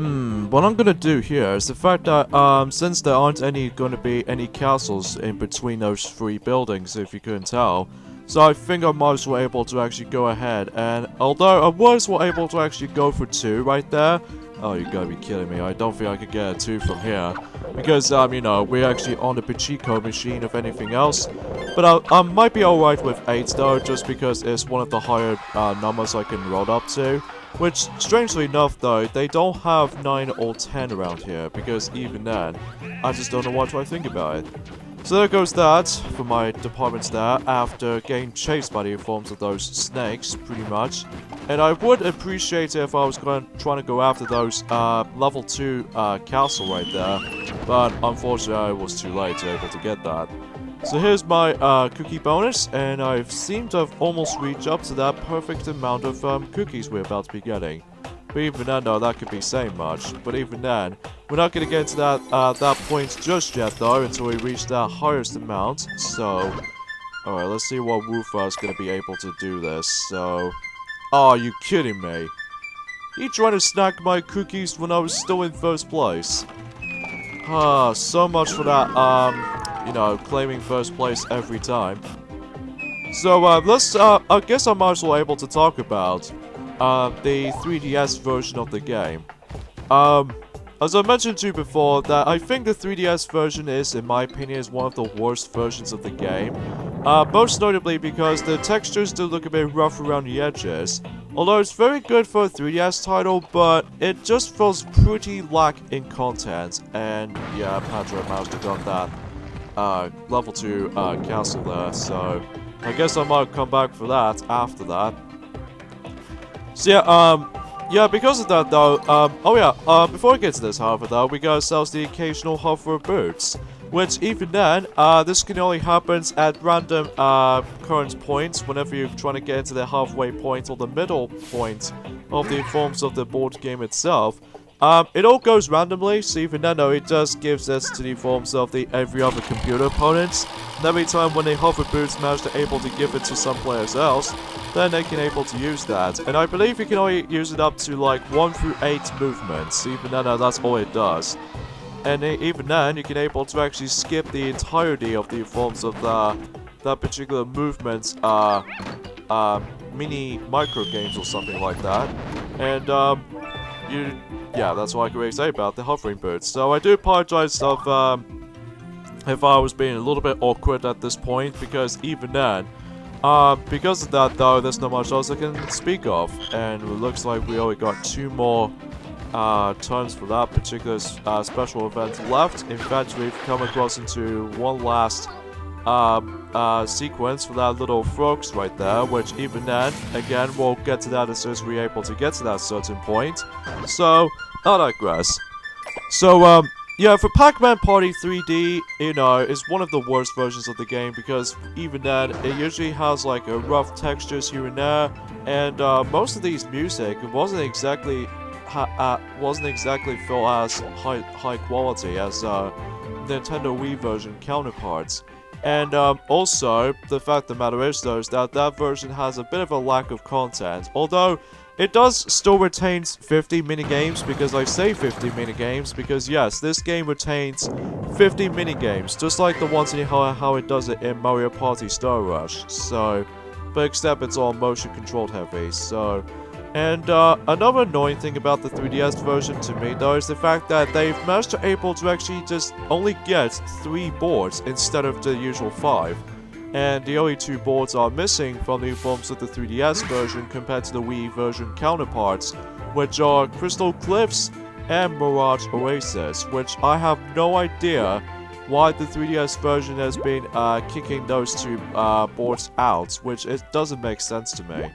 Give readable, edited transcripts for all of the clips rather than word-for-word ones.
What I'm gonna do here is the fact that, since there aren't gonna be any castles in between those three buildings, if you couldn't tell, so I think I might as well able to actually go ahead, and although I was well able to actually go for 2 right there, oh, you gotta be kidding me, I don't think I could get a 2 from here, because, you know, we're actually on the Pachinko machine, if anything else, but I might be alright with 8 though, just because it's one of the higher, numbers I can roll up to. Which, strangely enough though, they don't have 9 or 10 around here, because even then, I just don't know what I think about it. So there goes that, for my departments there, after getting chased by the forms of those snakes, pretty much. And I would appreciate it if I was trying to go after those, level 2, castle right there, but unfortunately I was too late to be able to get that. So here's my cookie bonus, and I seem to have almost reached up to that perfect amount of cookies we're about to be getting. But even then, no, that could be saying much. But even then, we're not going to get to that point just yet, though, until we reach that highest amount. So, alright, let's see what Woofa is going to be able to do this. So, oh, are you kidding me? He tried to snack my cookies when I was still in first place. Ah, so much for that, you know, claiming first place every time. So, let's, I guess I'm also able to talk about, the 3DS version of the game. As I mentioned to you before, that I think the 3DS version is, in my opinion, is one of the worst versions of the game. Most notably because the textures do look a bit rough around the edges. Although it's very good for a 3DS title, but it just feels pretty lack in content. And yeah, Padre managed to got that level 2 castle there, so I guess I might come back for that after that. So yeah, because of that though, oh yeah, before I get to this however though, we got ourselves the occasional hover boots, which even then, this can only happen at random current points whenever you're trying to get into the halfway point or the middle point of the forms of the board game itself. It all goes randomly, so even then though, it just gives this to the forms of the every other computer opponents. And every time when the hover boots manage to able to give it to some players else, then they can able to use that. And I believe you can only use it up to like 1 through 8 movements, even then that's all it does. And even then, you can able to actually skip the entirety of the forms of that particular movement, mini micro games or something like that. And yeah, that's what I can really say about the hovering boots. So I do apologize if I was being a little bit awkward at this point, because even then, because of that though, there's not much else I can speak of, and it looks like we only got 2 more turns for that particular special event left. In fact, we've come across into one last sequence for that little frogs right there, which even then, again, we'll get to that as soon as we're able to get to that certain point. So, I digress. So, yeah, for Pac-Man Party 3D, you know, is one of the worst versions of the game, because even then, it usually has like a rough textures here and there, and most of these music wasn't exactly felt as high quality as Nintendo Wii version counterparts. And also, the fact of the matter is though, is that that version has a bit of a lack of content, although it does still retains 50 minigames, because I say 50 minigames, because yes, this game retains 50 minigames, just like the ones in how it does it in Mario Party Star Rush, so, but except it's all motion controlled heavy, so. And another annoying thing about the 3DS version to me though is the fact that they've managed to able to actually just only get 3 boards instead of the usual 5. And the only 2 boards are missing from the forms of the 3DS version compared to the Wii version counterparts, which are Crystal Cliffs and Mirage Oasis, which I have no idea why the 3DS version has been kicking those 2 boards out, which it doesn't make sense to me.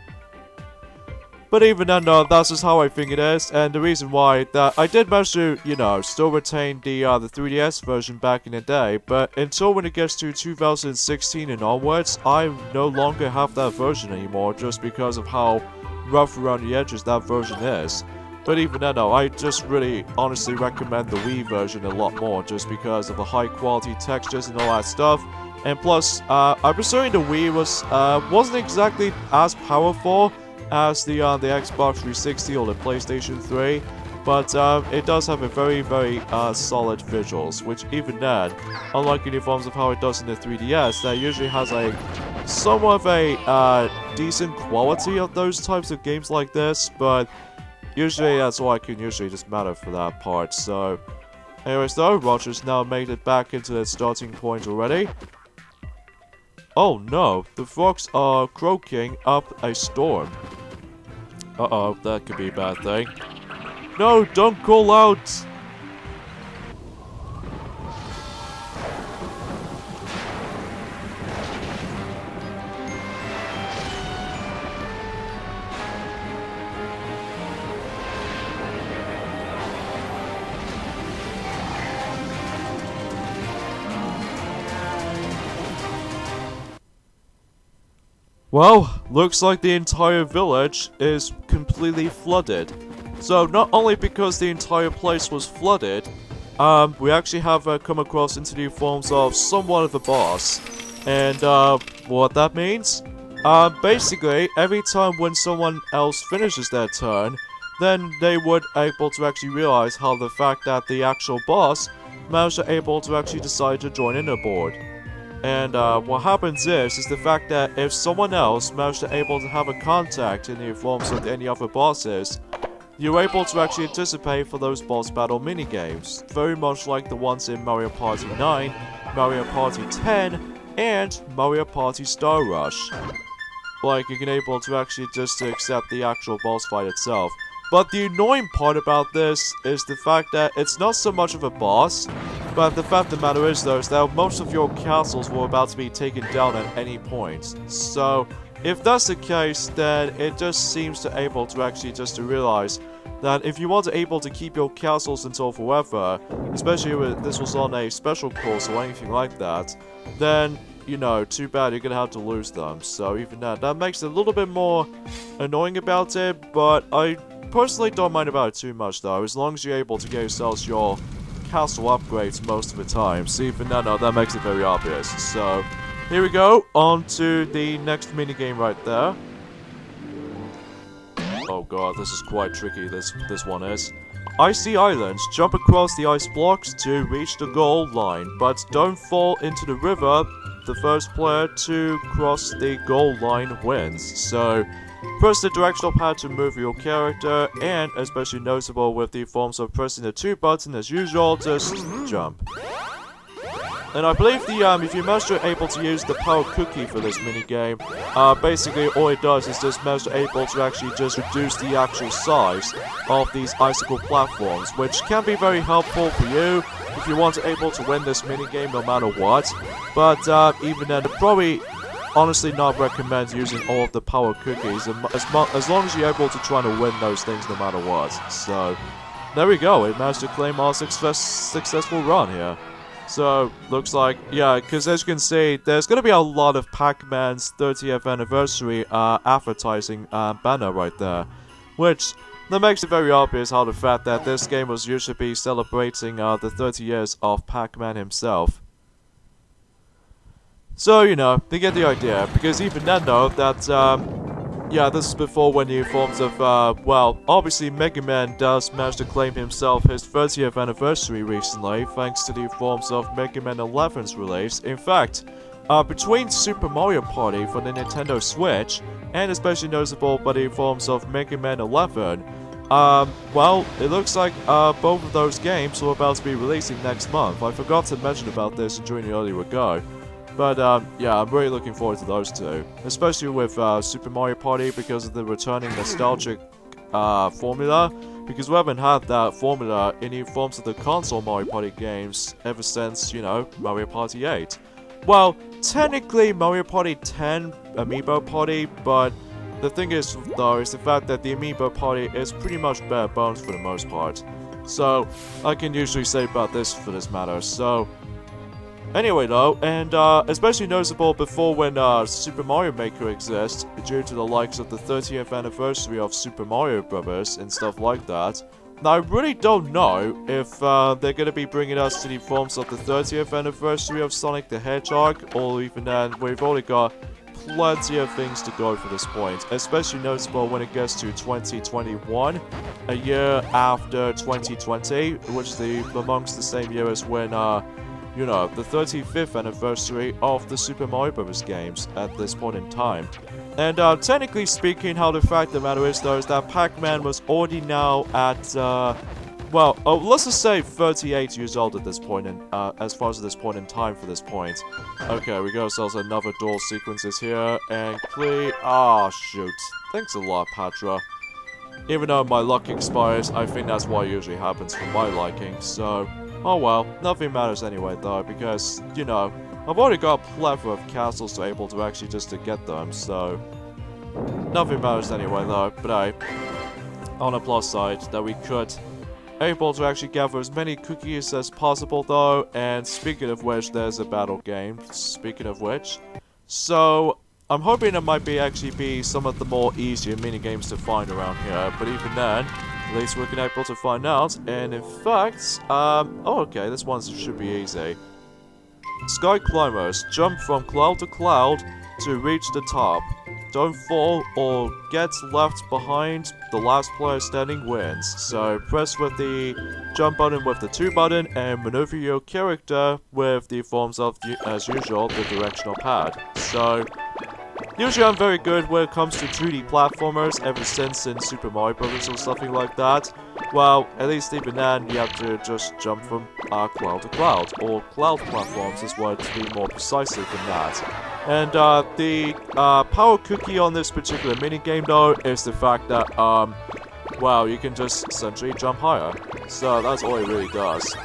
But even then, that's just how I think it is, and the reason why that I did manage to, you know, still retain the 3DS version back in the day, but until when it gets to 2016 and onwards, I no longer have that version anymore, just because of how rough around the edges that version is. But even then, I just really honestly recommend the Wii version a lot more, just because of the high quality textures and all that stuff. And plus, I'm assuming the Wii wasn't exactly as powerful as the Xbox 360 or the PlayStation 3, but it does have a very, very solid visuals, which even then, unlike in the forms of how it does in the 3DS, that usually has a somewhat of a decent quality of those types of games like this, but usually that's all I can usually just matter for that part. So anyways though, Roger's now made it back into the starting point already. Oh no, the frogs are croaking up a storm. Uh-oh, that could be a bad thing. No, don't call out! Well, looks like the entire village is completely flooded. So not only because the entire place was flooded, we actually have come across into the forms of somewhat of a boss. And what that means? Basically, every time when someone else finishes their turn, then they would able to actually realize how the fact that the actual boss managed to able to actually decide to join in the board. And what happens is the fact that if someone else managed to able to have a contact in the forms of any other bosses, you're able to actually anticipate for those boss battle minigames, very much like the ones in Mario Party 9, Mario Party 10, and Mario Party Star Rush. Like, you can able to actually just accept the actual boss fight itself. But the annoying part about this is the fact that it's not so much of a boss, but the fact of the matter is though is that most of your castles were about to be taken down at any point. So if that's the case, then it just seems to able to actually just to realize that if you want to able to keep your castles until forever, especially if this was on a special course or anything like that, then, you know, too bad, you're gonna have to lose them. So even that makes it a little bit more annoying about it, but I personally don't mind about it too much though, as long as you're able to get yourselves your castle upgrades most of the time. So even no, that makes it very obvious. So here we go, on to the next minigame right there. Oh god, this is quite tricky, this one is. Icy Islands, jump across the ice blocks to reach the goal line, but don't fall into the river. The first player to cross the goal line wins. So press the directional pad to move your character, and especially noticeable with the forms of pressing the 2 button as usual, just jump. And I believe the if you manage to able to use the power cookie for this minigame, basically all it does is just manage to able to actually just reduce the actual size of these icicle platforms, which can be very helpful for you if you want to able to win this minigame no matter what. But even then, I'd probably honestly not recommend using all of the power cookies, as long as you're able to try to win those things no matter what. So there we go, it managed to claim our successful run here. So, looks like, yeah, because as you can see, there's going to be a lot of Pac-Man's 30th anniversary advertising banner right there. Which, that makes it very obvious how the fact that this game was usually be celebrating the 30 years of Pac-Man himself. So, you know, they get the idea, because even then though, that, yeah, this is before when the forms of, well, obviously Mega Man does manage to claim himself his 30th anniversary recently, thanks to the forms of Mega Man 11's release. In fact, between Super Mario Party for the Nintendo Switch, and especially noticeable by the forms of Mega Man 11, well, it looks like, both of those games are about to be releasing next month. I forgot to mention about this during the earlier go. But, yeah, I'm really looking forward to those two. Especially with Super Mario Party because of the returning nostalgic formula. Because we haven't had that formula in the forms of the console Mario Party games ever since, you know, Mario Party 8. Well, technically Mario Party 10 Amiibo Party, but the thing is, though, is the fact that the Amiibo Party is pretty much bare bones for the most part. So, I can usually say about this for this matter, so anyway though, and especially noticeable before when Super Mario Maker exists, due to the likes of the 30th anniversary of Super Mario Brothers and stuff like that. Now I really don't know if they're going to be bringing us to the forms of the 30th anniversary of Sonic the Hedgehog, or even then we've already got plenty of things to go for this point, especially noticeable when it gets to 2021, a year after 2020, which is amongst the same year as when, you know, the 35th anniversary of the Super Mario Bros. Games at this point in time. And technically speaking, how the fact of the matter is, though, is that Pac-Man was already now at, well, let's just say 38 years old at this point, in, as far as this point in time for this point. Okay, we got ourselves another duel sequences here, and clear. Ah, shoot. Thanks a lot, Patra. Even though my luck expires, I think that's what usually happens for my liking, so... Oh well, nothing matters anyway, though, because, you know, I've already got a plethora of castles to able to actually just to get them, so... Nothing matters anyway, though, but hey, on the plus side, that we could able to actually gather as many cookies as possible, though, and speaking of which, there's a battle game, speaking of which. So, I'm hoping there might actually be some of the more easier minigames to find around here, but even then, at least we're able to find out, and in fact, oh okay, this one should be easy. Sky climbers, jump from cloud to cloud to reach the top. Don't fall or get left behind, the last player standing wins. So press with the jump button with the 2 button and maneuver your character with the forms of, as usual, the directional pad. So usually I'm very good when it comes to 2D platformers ever since in Super Mario Bros. Or something like that. Well, at least even then you have to just jump from cloud to cloud, or cloud platforms is what to be more precisely than that. And the power cookie on this particular minigame though is the fact that, well, you can just essentially jump higher. So that's all it really does.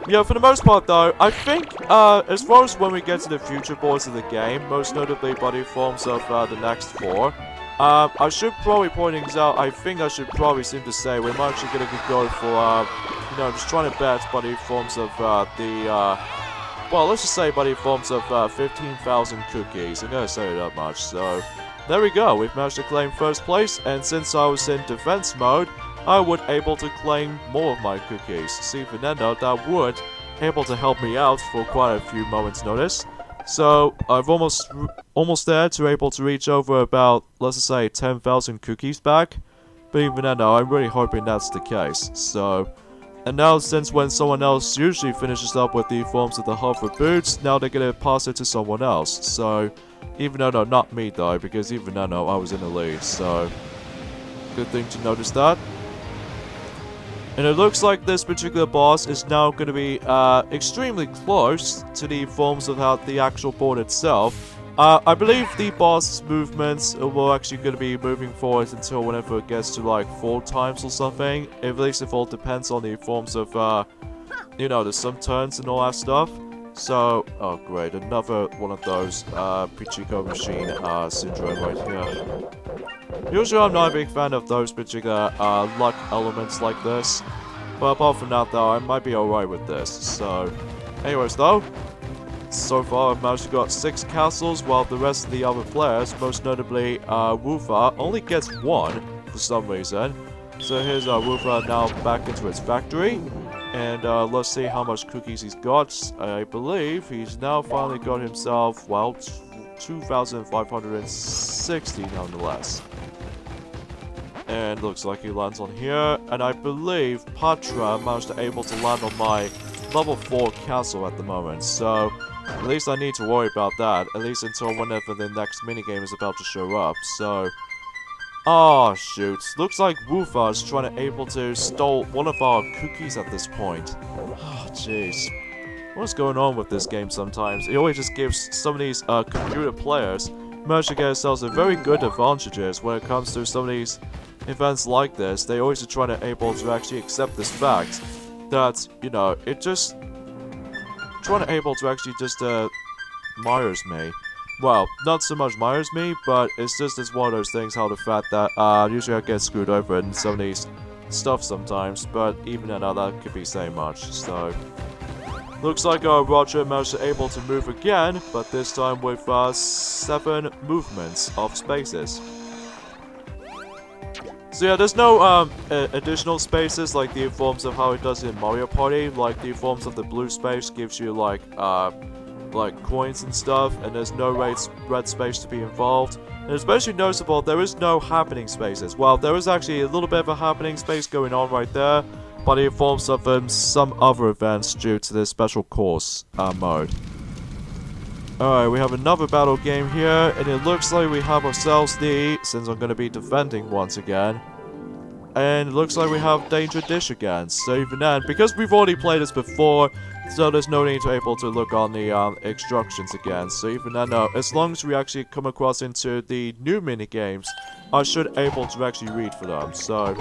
Yeah, for the most part though, I think, as far as when we get to the future boards of the game, most notably by the forms of the next 4, I should probably point things out, I think I should probably seem to say we're actually going to go for, you know, just trying to bet by the forms of well, let's just say by the forms of 15,000 cookies. I'm going to say that much, so there we go, we've managed to claim first place, and since I was in defense mode, I would able to claim more of my cookies. See, Fernando, that would able to help me out for quite a few moments notice. So, I've almost there to able to reach over about, let's just say, 10,000 cookies back. But even then, I'm really hoping that's the case. So, and now since when someone else usually finishes up with the forms of the hover boots, now they're gonna pass it to someone else. So, even though, no, not me though, because even then, I was in the lead. So, good thing to notice that. And it looks like this particular boss is now going to be extremely close to the forms of the actual board itself. I believe the boss movements will actually going to be moving forward until whenever it gets to like 4 times or something. At least it all depends on the forms of, you know, the some turns and all that stuff. So, oh great, another one of those Pichico machine syndrome right here. Usually I'm not a big fan of those particular luck elements like this, but apart from that though, I might be alright with this. So, anyways though, so far I've managed to got 6 castles, while the rest of the other players, most notably Woofa, only gets 1 for some reason. So here's Woofa now back into its factory. And let's see how much cookies he's got. I believe he's now finally got himself, well, 2,560 nonetheless. And looks like he lands on here. And I believe Patra managed to able to land on my level 4 castle at the moment. So at least I need to worry about that. At least until whenever the next minigame is about to show up. So... oh shoot, looks like Woofa is trying to able to stole one of our cookies at this point. Oh jeez. What's going on with this game sometimes? It always just gives some of these computer players manage to get themselves a very good advantages when it comes to some of these events like this. They always are trying to able to actually accept this fact that, you know, it just trying to able to actually just mires me. Well, not so much mires me, but it's just as one of those things how the fact that usually I get screwed over in some of these stuff sometimes, but even then that could be saying much. So looks like Roger managed to able to move again, but this time with 7 movements of spaces. So yeah, there's no additional spaces like the forms of how it does in Mario Party. Like the forms of the blue space gives you like like coins and stuff, and there's no red space to be involved. And especially noticeable, there is no happening spaces. Well, there is actually a little bit of a happening space going on right there, but it involves some other events due to this special course mode. Alright, we have another battle game here, and it looks like we have ourselves since I'm going to be defending once again. And it looks like we have Danger Dish again. So even then, because we've already played this before, so there's no need to able to look on the instructions again. So even then, as long as we actually come across into the new mini games, I should able to actually read for them. So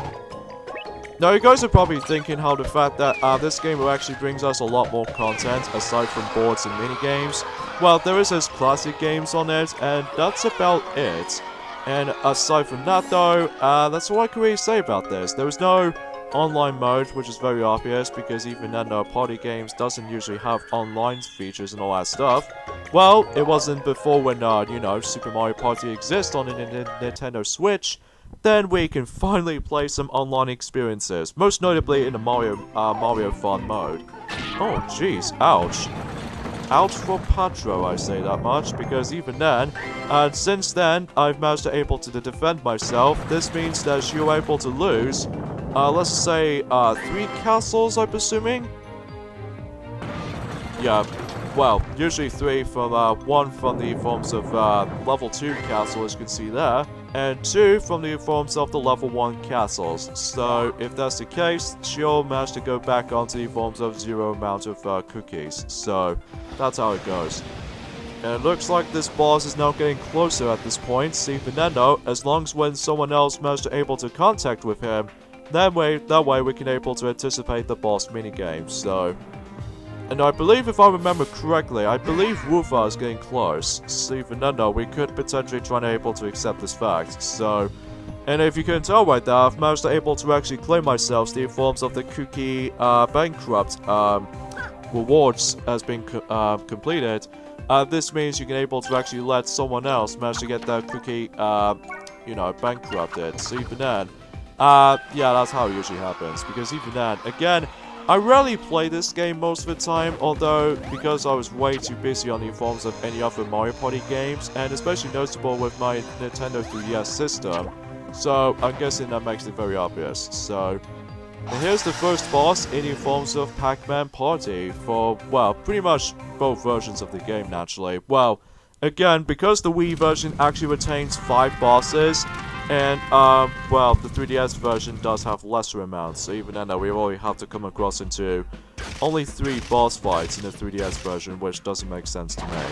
now you guys are probably thinking how the fact that this game actually brings us a lot more content aside from boards and mini games. Well, there is his classic games on it, and that's about it. And aside from that though, that's all I can really say about this. There is no online mode, which is very obvious, because even then, party games doesn't usually have online features and all that stuff. Well, it wasn't before when, you know, Super Mario Party exists on the Nintendo Switch. Then we can finally play some online experiences, most notably in the Mario Fun mode. Oh jeez, ouch. Out for Patro, I say that much, because even then, and since then, I've managed to able to defend myself. This means that you're able to lose, let's say, 3 castles, I'm assuming? Yeah, well, usually 3 from, 1 from the forms of, level 2 castle, as you can see there, and 2 from the forms of the level 1 castles. So, if that's the case, she'll manage to go back onto the forms of 0 amount of, cookies. So, that's how it goes. And it looks like this boss is now getting closer at this point. See, Fernando, as long as when someone else managed to able to contact with him, that way we can able to anticipate the boss minigame. So, and I believe if I remember correctly, I believe Wufa is getting close. See, Fernando, we could potentially try to able to accept this fact. So, and if you couldn't tell right there, I've managed to able to actually claim myself the forms of the cookie bankrupt rewards has been completed. This means you can able to actually let someone else manage to get that cookie, you know, bankrupted. So even then, yeah, that's how it usually happens. Because even then, again, I rarely play this game most of the time, although because I was way too busy on the forms of any other Mario Party games, and especially noticeable with my Nintendo 3DS system. So I'm guessing that makes it very obvious. So, and here's the first boss in the forms of Pac-Man Party for, well, pretty much both versions of the game, naturally. Well, again, because the Wii version actually retains 5 bosses, and, well, the 3DS version does have lesser amounts, so even then, we only have to come across into only 3 boss fights in the 3DS version, which doesn't make sense to me.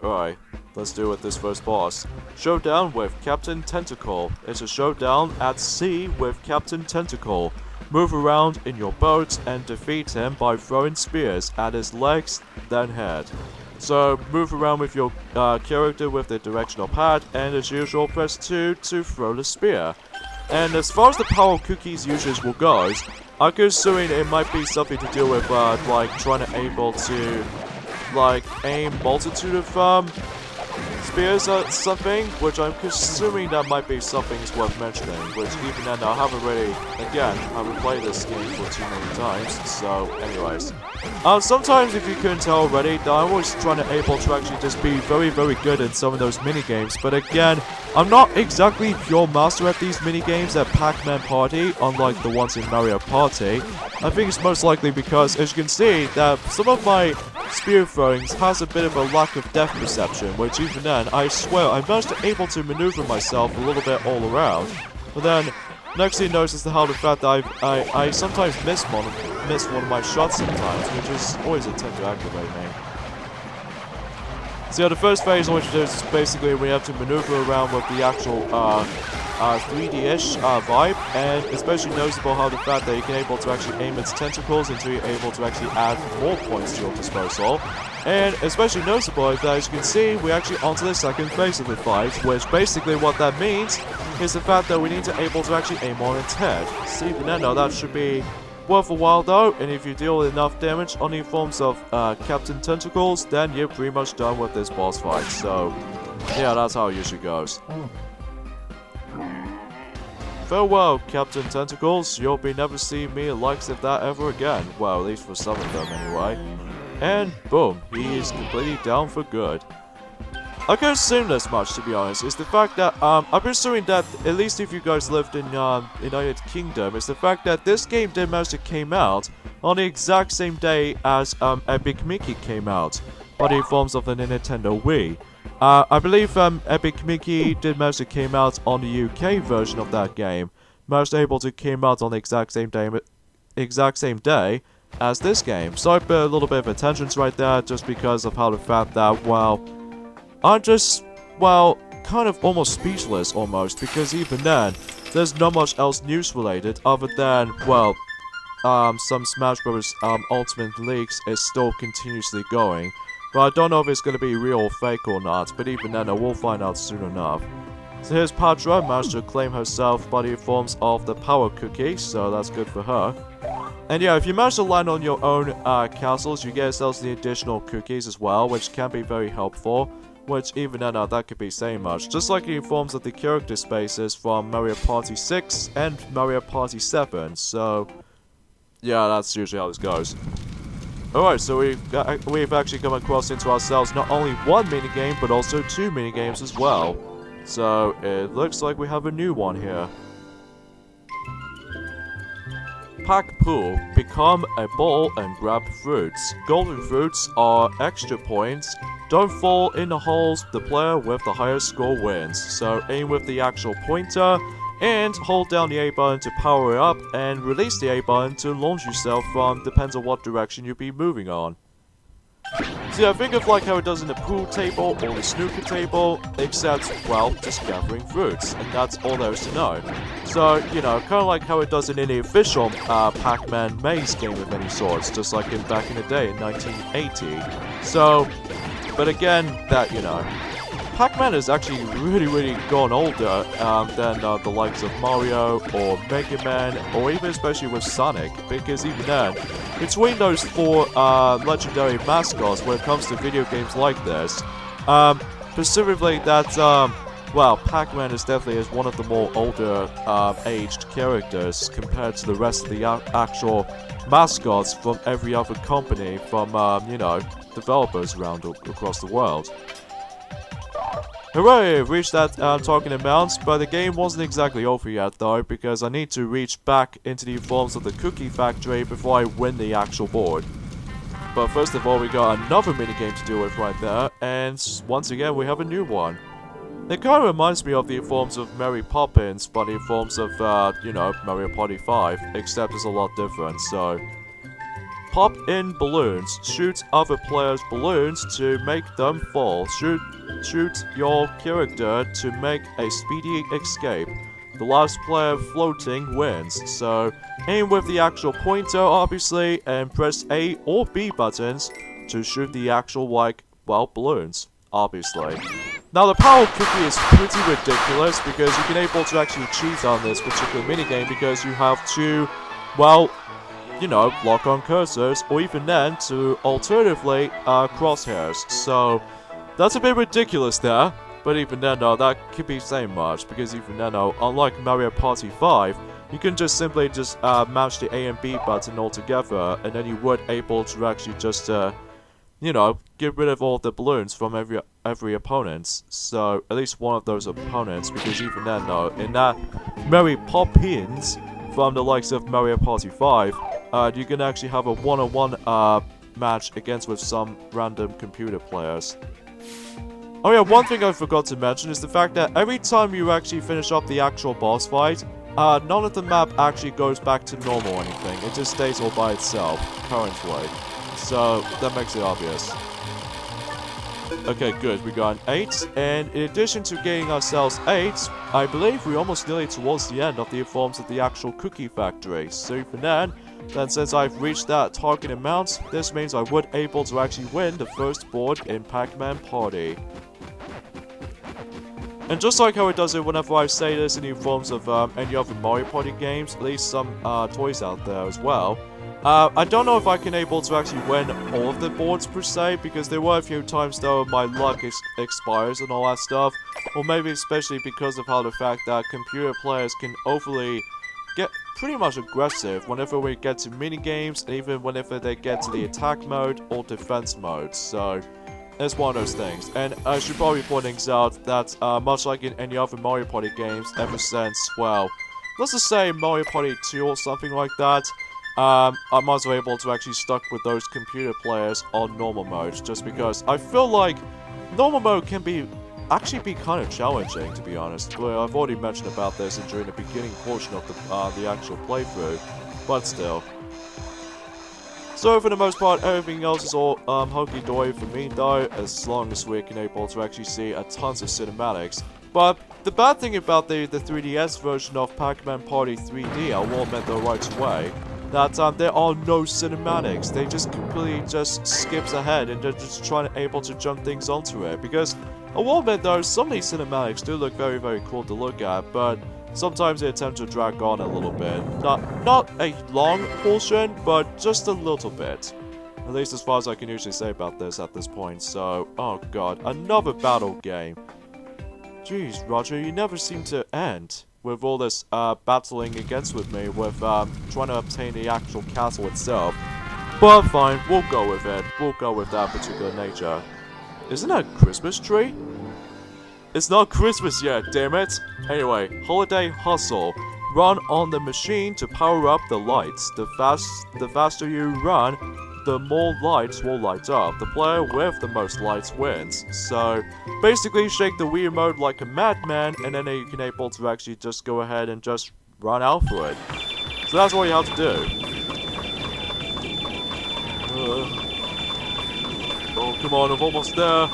Alright, let's deal with this first boss. Showdown with Captain Tentacle. It's a showdown at sea with Captain Tentacle. Move around in your boat and defeat him by throwing spears at his legs, then head. So, move around with your character with the directional pad, and as usual, press 2 to throw the spear. And as far as the power cookies usage will go, I'm assuming it might be something to do with, like, trying to able to, like, aim multitude of, spears at something, which I'm assuming that might be something is worth mentioning, which even then I haven't really, again, I haven't played this game for too many times, so anyways. Sometimes if you couldn't tell already, that I'm always trying to able to actually just be very, very good at some of those minigames, but again, I'm not exactly pure master at these minigames at Pac-Man Party, unlike the ones in Mario Party. I think it's most likely because, as you can see, that some of my spear throwings has a bit of a lack of depth perception, which even then, I swear, I managed to able to maneuver myself a little bit all around. But then, next thing you notice is how the fact that I sometimes miss one of my shots sometimes, which is always a tend to aggravate me. So yeah, the first phase on which there's basically we have to maneuver around with the actual 3D-ish vibe, and especially noticeable how the fact that you can able to actually aim its tentacles until you're able to actually add more points to your disposal. And especially noticeable is that, as you can see, we're actually onto the second phase of the fight, which basically what that means is the fact that we need to able to actually aim on its head. See, Fernando, that should be worth a while though, and if you deal enough damage on the forms of Captain Tentacles, then you're pretty much done with this boss fight. So, yeah, that's how it usually goes. farewell, Captain Tentacles. You'll be never seeing me likes of that ever again. Well, at least for some of them anyway. And boom, he is completely down for good. I could assume this much, to be honest, is the fact that, I'm assuming that, at least if you guys lived in, United Kingdom, is the fact that this game did mostly came out on the exact same day as, Epic Mickey came out, by the forms of the Nintendo Wii. I believe, Epic Mickey did mostly came out on the UK version of that game, most able to came out on the exact same day as this game, so I put a little bit of attention right there, just because of how the fact that, well, I'm just, well, kind of almost speechless almost, because even then, there's not much else news related other than, well, some Smash Bros. Ultimate leaks is still continuously going. But I don't know if it's going to be real or fake or not, but even then, I will find out soon enough. So here's Patra, managed to claim herself by the forms of the power cookie, so that's good for her. And yeah, if you manage to land on your own castles, you get yourselves the additional cookies as well, which can be very helpful. Which, even then, that could be saying much. Just like in forms of the character spaces from Mario Party 6 and Mario Party 7. So, yeah, that's usually how this goes. Alright, so we've actually come across into ourselves not only one minigame, but also two minigames as well. So, it looks like we have a new one here. Pack Pool. Become a ball and grab fruits. Golden fruits are extra points. Don't fall in the holes, the player with the highest score wins. So aim with the actual pointer, and hold down the A button to power up, and release the A button to launch yourself from, depends on what direction you'll be moving on. So yeah, think of like how it does in the pool table or the snooker table, except, well, just gathering fruits, and that's all there is to know. So, you know, kind of like how it does in any official Pac-Man maze game of any sorts, just like back in the day in 1980. So, but again, that, you know, Pac-Man has actually really gone older than the likes of Mario or Mega Man, or even especially with Sonic, because even then, between those four legendary mascots when it comes to video games like this, specifically that, well, Pac-Man is definitely one of the more older aged characters compared to the rest of the actual mascots from every other company from, you know, developers around across the world. Hooray! I've reached that talking amount, but the game wasn't exactly over yet though, because I need to reach back into the forms of the cookie factory before I win the actual board. But first of all, we got another minigame to deal with right there, and once again we have a new one. It kind of reminds me of the forms of Mary Poppins, but the forms of, you know, Mario Party 5, except it's a lot different, so... Pop in balloons. Shoot other players' balloons to make them fall. Shoot your character to make a speedy escape. The last player floating wins. So, aim with the actual pointer, obviously, and press A or B buttons to shoot the actual, like, well, balloons, obviously. Now, the power cookie is pretty ridiculous because you can able to actually cheat on this particular minigame because you have to, well, you know, lock on cursors, or even then, to alternatively, crosshairs. So, that's a bit ridiculous there, but even then, that could be saying much, because even then, unlike Mario Party 5, you can just simply just, match the A and B button altogether, and then you would able to actually just, you know, get rid of all the balloons from every opponent. So, at least one of those opponents, because even then, in that Mary Poppins, from the likes of Mario Party 5, you can actually have a one-on-one match against with some random computer players. Oh yeah, one thing I forgot to mention is the fact that every time you actually finish up the actual boss fight, none of the map actually goes back to normal or anything. It just stays all by itself, currently. So, that makes it obvious. Okay, good. We got an 8, and in addition to getting ourselves 8, I believe we're almost nearly towards the end of the forms of the actual cookie factory. So for then since I've reached that target amount, this means I would able to actually win the first board in Pac-Man Party. And just like how it does it whenever I say this in the forms of any other Mario Party games, at least some toys out there as well, I don't know if I can able to actually win all of the boards per se, because there were a few times though my luck expires and all that stuff, or maybe especially because of how the fact that computer players can overly get pretty much aggressive whenever we get to minigames, even whenever they get to the attack mode or defense mode. So it's one of those things. And I should probably point things out that much like in any other Mario Party games, ever since, well, let's just say Mario Party 2 or something like that, I'm also able to actually stuck with those computer players on normal mode, just because I feel like normal mode can actually be kind of challenging, to be honest. Well, I've already mentioned about this during the beginning portion of the actual playthrough, but still. So for the most part, everything else is all hunky-dory for me though, as long as we can able to actually see a tons of cinematics. But the bad thing about the 3DS version of Pac-Man Party 3D, I will admit though right away, that there are no cinematics. They just completely just skips ahead and they're just able to jump things onto it. Because I will admit though, some of these cinematics do look very, very cool to look at, but sometimes they attempt to drag on a little bit. Not a long portion, but just a little bit. At least as far as I can usually say about this at this point. So, oh god, another battle game. Jeez, Roger, you never seem to end with all this battling against with me with trying to obtain the actual castle itself. But fine, we'll go with it. We'll go with that particular nature. Isn't that a Christmas tree? It's not Christmas yet, damn it! Anyway, Holiday Hustle. Run on the machine to power up the lights. The faster you run, the more lights will light up. The player with the most lights wins. So, basically shake the Wii remote like a madman, and then you can able to actually just go ahead and just run out for it. So that's what you have to do. Oh, come on, I'm almost there.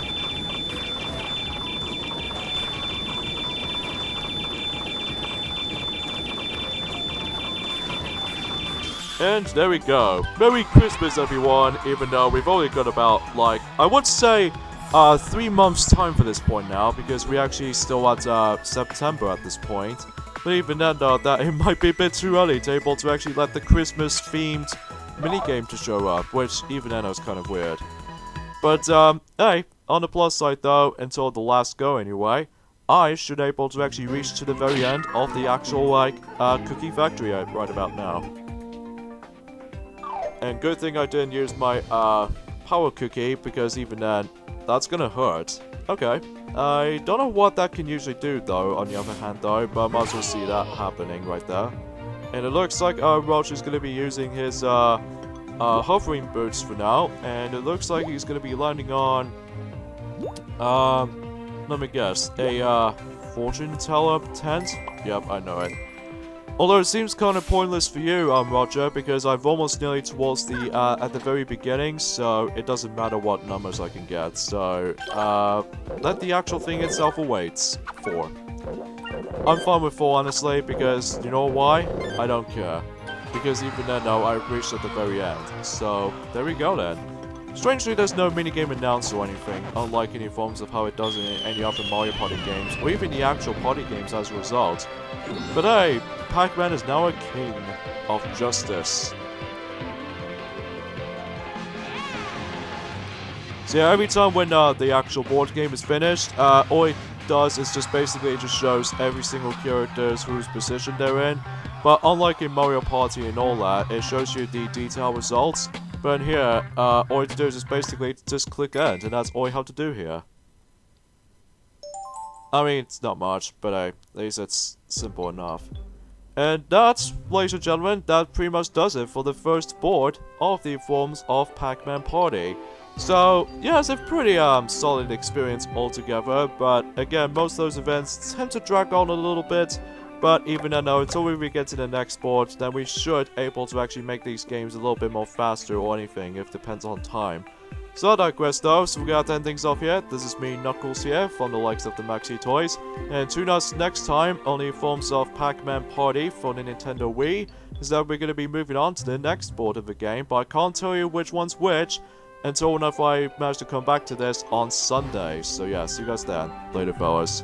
And there we go. Merry Christmas, everyone, even though we've only got about, like, I would say, 3 months time for this point now, because we actually still at, September at this point. But even then, though, that it might be a bit too early to able to actually let the Christmas-themed minigame to show up, which even then was kind of weird. But, hey, on the plus side, though, until the last go anyway, I should able to actually reach to the very end of the actual, like, cookie factory right about now. And good thing I didn't use my, power cookie, because even then, that's gonna hurt. Okay. I don't know what that can usually do, though, on the other hand, though, but I might as well see that happening right there. And it looks like, Roger's gonna be using his, hovering boots for now, and it looks like he's gonna be landing on, let me guess, a, fortune teller tent? Yep, I know it. Although it seems kind of pointless for you, Roger, because I've almost nearly towards the, at the very beginning, so it doesn't matter what numbers I can get, so, let the actual thing itself await. 4. I'm fine with 4, honestly, because, you know why? I don't care. Because even then, no, I reached at the very end, so, there we go then. Strangely, there's no minigame announced or anything, unlike any forms of how it does in any other Mario Party games, or even the actual party games as a result. But hey, Pac-Man is now a king of justice. So yeah, every time when the actual board game is finished, all it does is just basically it just shows every single character's whose position they're in. But unlike in Mario Party and all that, it shows you the detailed results. But in here, all you have to do is just basically just click end, and that's all you have to do here. I mean, it's not much, but hey, at least it's simple enough. And that's, ladies and gentlemen, that pretty much does it for the first board of the forms of Pac-Man Party. So, yeah, it's a pretty solid experience altogether, but again, most of those events tend to drag on a little bit. But even then, until we get to the next board, then we should able to actually make these games a little bit more faster or anything, if it depends on time. So I digress though, so we're gonna have to end things off here. This is me, Knuckles here, from the likes of the Maxi Toys. And tune us next time on the forms of Pac-Man Party for the Nintendo Wii, is that we're gonna be moving on to the next board of the game, but I can't tell you which one's which, until if I manage to come back to this on Sunday. So yeah, see you guys then. Later, fellas.